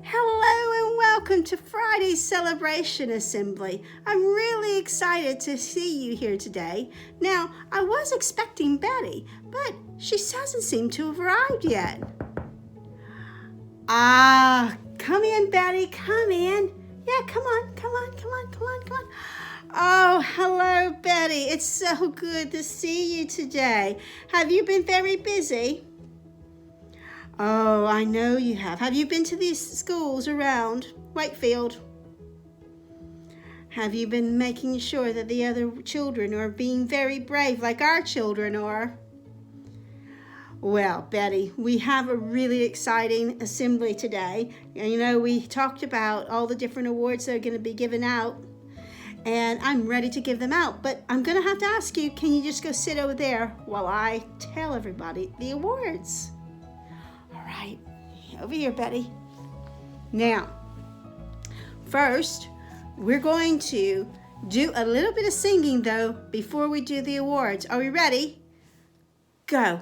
Hello and welcome to Friday's Celebration Assembly. I'm really excited to see you here today. Now, I was expecting Betty, but she doesn't seem to have arrived yet. Come in, Betty, come in. Yeah, come on. Oh, hello, Betty. It's so good to see you today. Have you been very busy? Oh, I know you have. Have you been to these schools around Wakefield? Have you been making sure that the other children are being very brave like our children are? Well, Betty, we have a really exciting assembly today. You know, we talked about all the different awards that are going to be given out, and I'm ready to give them out. But I'm going to have to ask you, can you just go sit over there while I tell everybody the awards? Right, over here, Betty. Now, first, we're going to do a little bit of singing, though, before we do the awards. Are we ready? Go.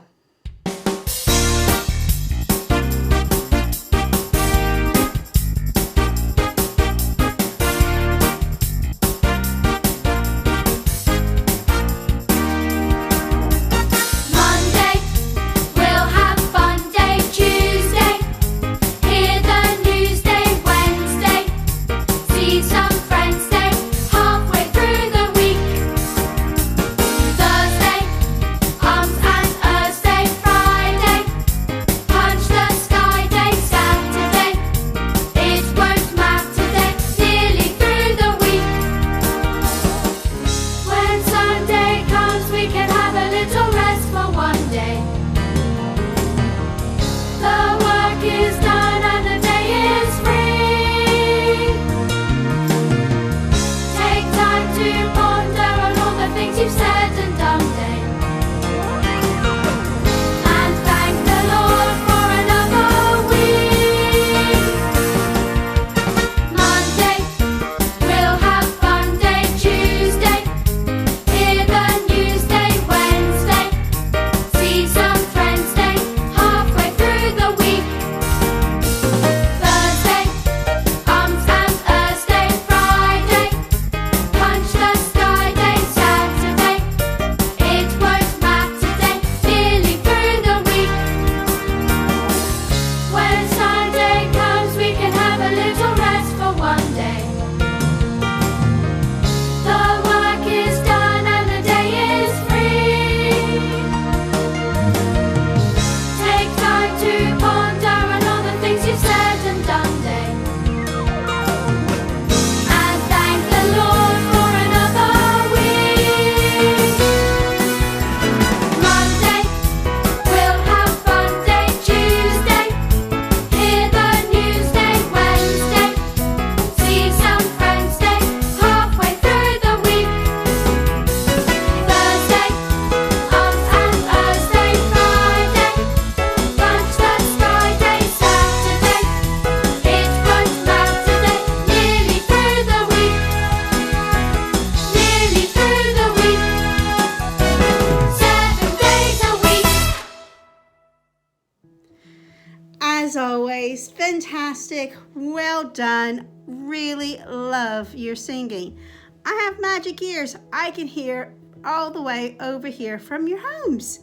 As always, fantastic, well done, really love your singing. I have magic ears, I can hear all the way over here from your homes.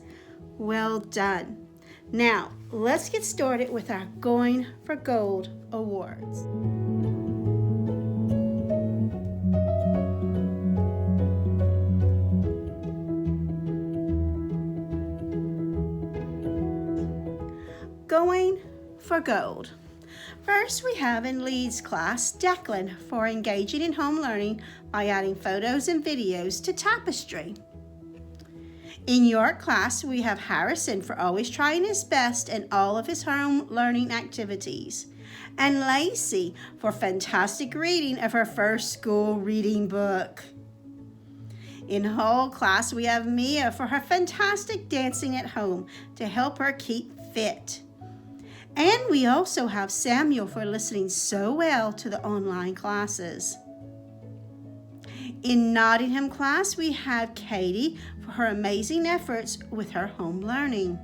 Well done. Now, let's get started with our Going for Gold awards. Going for Gold. First, we have in Leeds class, Declan, for engaging in home learning by adding photos and videos to Tapestry. In York class, we have Harrison for always trying his best in all of his home learning activities, and Lacey for fantastic reading of her first school reading book. In Hall class, we have Mia for her fantastic dancing at home to help her keep fit. And we also have Samuel for listening so well to the online classes. In Nottingham class, we have Katie for her amazing efforts with her home learning.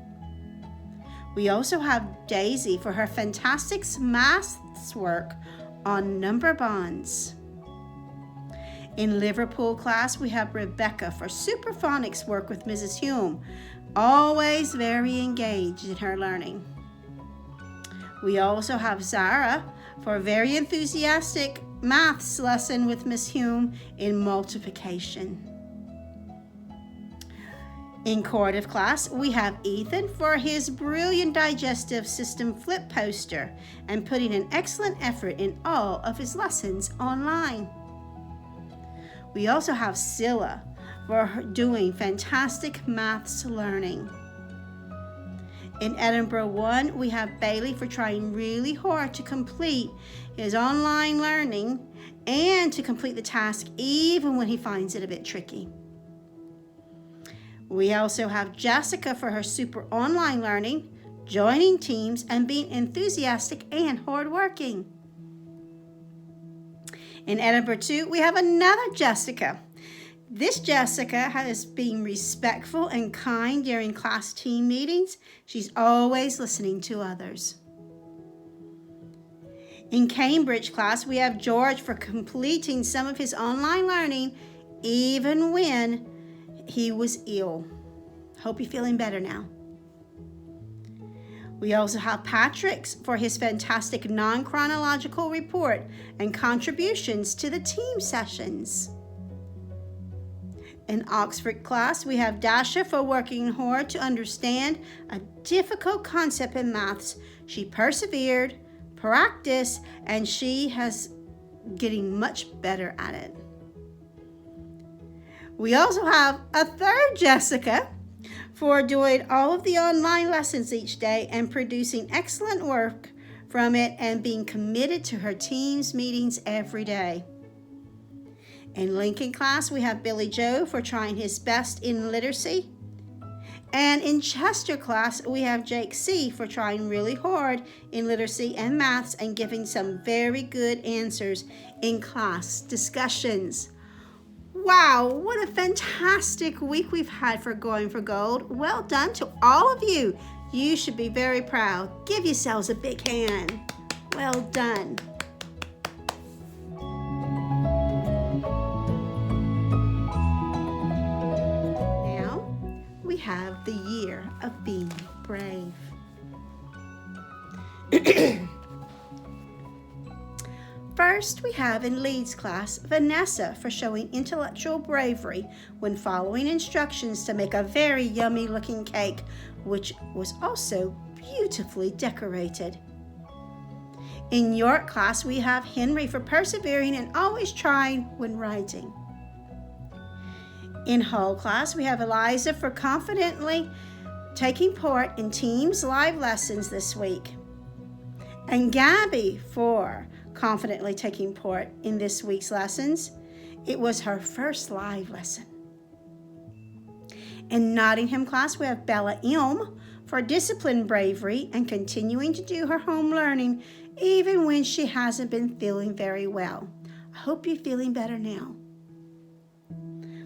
We also have Daisy for her fantastic maths work on number bonds. In Liverpool class, we have Rebecca for superphonics work with Mrs. Hume, always very engaged in her learning. We also have Zara for a very enthusiastic maths lesson with Miss Hume in multiplication. In corrective class, we have Ethan for his brilliant digestive system flip poster and putting an excellent effort in all of his lessons online. We also have Scylla for doing fantastic maths learning. In Edinburgh 1, we have Bailey for trying really hard to complete his online learning and to complete the task even when he finds it a bit tricky. We also have Jessica for her super online learning, joining teams, and being enthusiastic and hardworking. In Edinburgh 2, we have another Jessica. This Jessica has been respectful and kind during class team meetings. She's always listening to others. In Cambridge class, we have George for completing some of his online learning even when he was ill. Hope you're feeling better now. We also have Patrick for his fantastic non-chronological report and contributions to the team sessions. In Oxford class, we have Dasha for working hard to understand a difficult concept in maths. She persevered, practiced, and she has getting much better at it. We also have a third Jessica for doing all of the online lessons each day and producing excellent work from it and being committed to her team's meetings every day. In Lincoln class, we have Billy Joe for trying his best in literacy. And in Chester class, we have Jake C for trying really hard in literacy and maths and giving some very good answers in class discussions. Wow, what a fantastic week we've had for Going for Gold. Well done to all of you. You should be very proud. Give yourselves a big hand. Well done. Now, we have the year of being brave. First, we have in Leeds class, Vanessa for showing intellectual bravery when following instructions to make a very yummy looking cake, which was also beautifully decorated. In York class, we have Henry for persevering and always trying when writing. In Hull class, we have Eliza for confidently taking part in Teams live lessons this week. And Gabby for confidently taking part in this week's lessons. It was her first live lesson. In Nottingham class, we have Bella Ilm for disciplined bravery and continuing to do her home learning even when she hasn't been feeling very well. I hope you're feeling better now.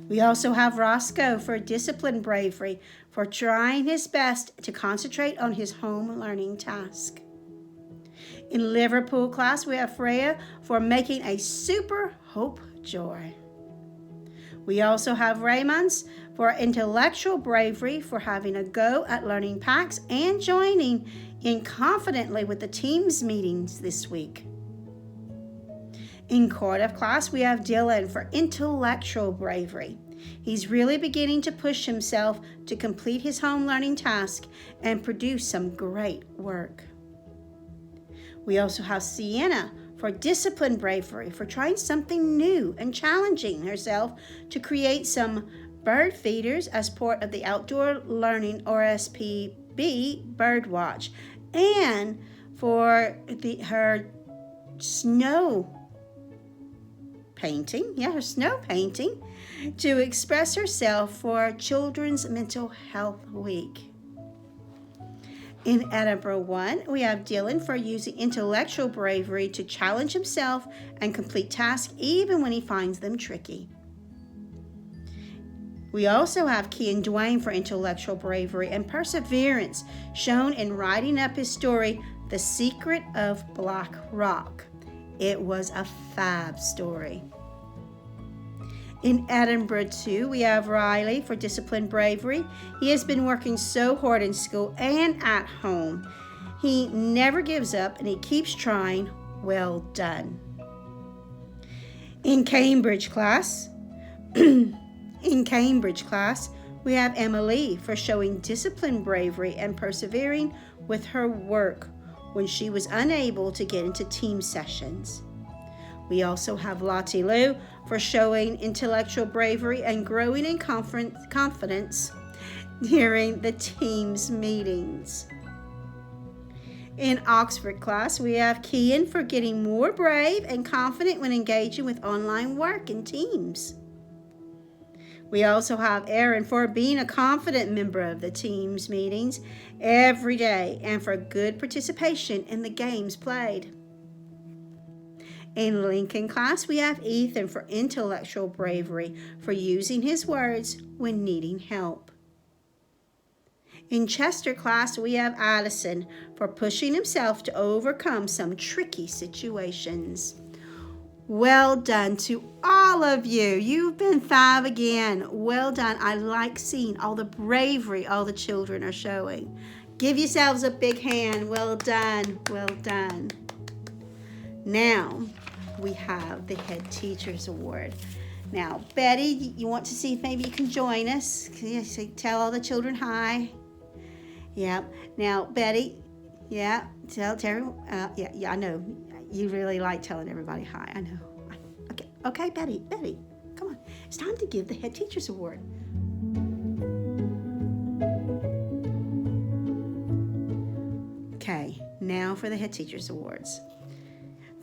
We also have Roscoe for disciplined bravery for trying his best to concentrate on his home learning task. In Liverpool class, we have Freya for making a super hope joy. We also have Raymonds for intellectual bravery for having a go at learning packs and joining in confidently with the team's meetings this week. In corrective class, we have Dylan for intellectual bravery. He's really beginning to push himself to complete his home learning task and produce some great work. We also have Sienna for disciplined bravery for trying something new and challenging herself to create some bird feeders as part of the Outdoor Learning RSPB Birdwatch, and for her snow painting, her snow painting, to express herself for Children's Mental Health Week. In Edinburgh 1, we have Dylan for using intellectual bravery to challenge himself and complete tasks even when he finds them tricky. We also have Key and Dwayne for intellectual bravery and perseverance shown in writing up his story, The Secret of Black Rock. It was a fab story. In Edinburgh, too, we have Riley for disciplined bravery. He has been working so hard in school and at home. He never gives up and he keeps trying. Well done. In Cambridge class, we have Emily for showing disciplined bravery and persevering with her work when she was unable to get into team sessions. We also have Lottie Lou for showing intellectual bravery and growing in confidence during the team's meetings. In Oxford class, we have Kian for getting more brave and confident when engaging with online work and teams. We also have Erin for being a confident member of the team's meetings every day and for good participation in the games played. In Lincoln class, we have Ethan for intellectual bravery for using his words when needing help. In Chester class, we have Addison for pushing himself to overcome some tricky situations. Well done to all of you. You've been fab again. Well done. I like seeing all the bravery all the children are showing. Give yourselves a big hand. Well done. Well done. Now, we have the Head Teacher's Award. Now, Betty, you want to see if maybe you can join us? Can you tell all the children hi? Yeah. Now, Betty, yeah, tell Terry. Yeah, I know. You really like telling everybody hi. I know. Okay, Betty, come on. It's time to give the Head Teacher's Award. Okay, now for the Head Teacher's Awards.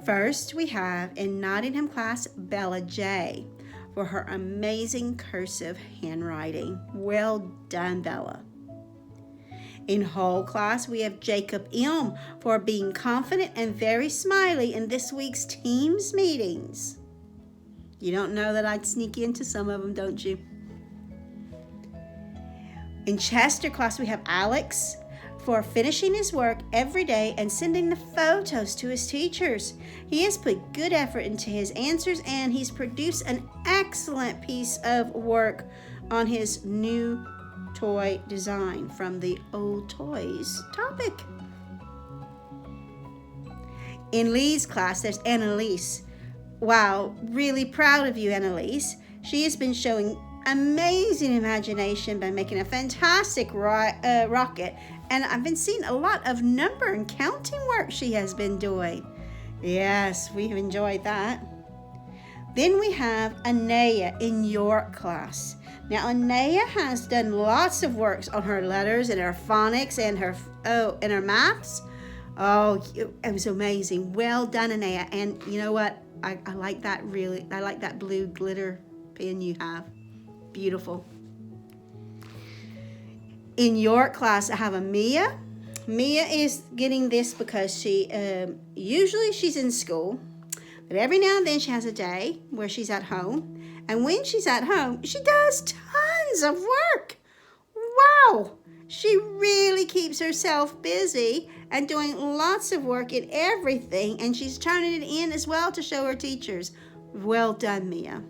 First, we have in Nottingham class, Bella J. for her amazing cursive handwriting. Well done, Bella. In Hull class, we have Jacob M. for being confident and very smiley in this week's teams meetings. You don't know that I'd sneak into some of them, don't you? In Chester class, we have Alex for finishing his work every day and sending the photos to his teachers. He has put good effort into his answers and he's produced an excellent piece of work on his new toy design from the old toys topic. In Lee's class, there's Annalise. Wow, really proud of you, Annalise. She has been showing amazing imagination by making a fantastic rocket, and I've been seeing a lot of number and counting work she has been doing. Yes, we've enjoyed that. Then we have Anaya in York class. Now, Anaya has done lots of works on her letters and her phonics and her maths. Oh, it was amazing. Well done, Anaya. And you know what? I like that really. I like that blue glitter pen you have. Beautiful. In York class, I have a Mia. Mia is getting this because she usually she's in school, but every now and then she has a day where she's at home. And when she's at home, she does tons of work. Wow! She really keeps herself busy and doing lots of work in everything, and she's turning it in as well to show her teachers. Well done, Mia.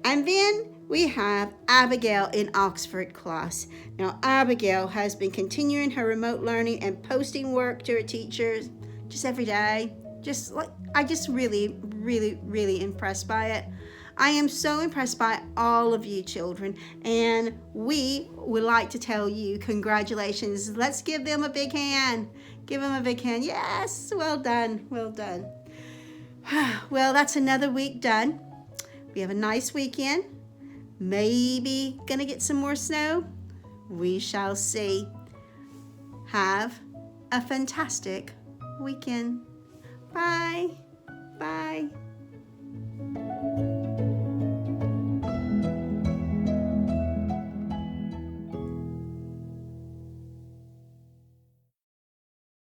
And then we have Abigail in Oxford class. Now, Abigail has been continuing her remote learning and posting work to her teachers just every day. I just really, really, really impressed by it. I am so impressed by all of you children, and we would like to tell you congratulations. Let's give them a big hand. Give them a big hand. Yes, well done, well done. Well, that's another week done. We have a nice weekend. Maybe gonna get some more snow. We shall see. Have a fantastic weekend. Bye.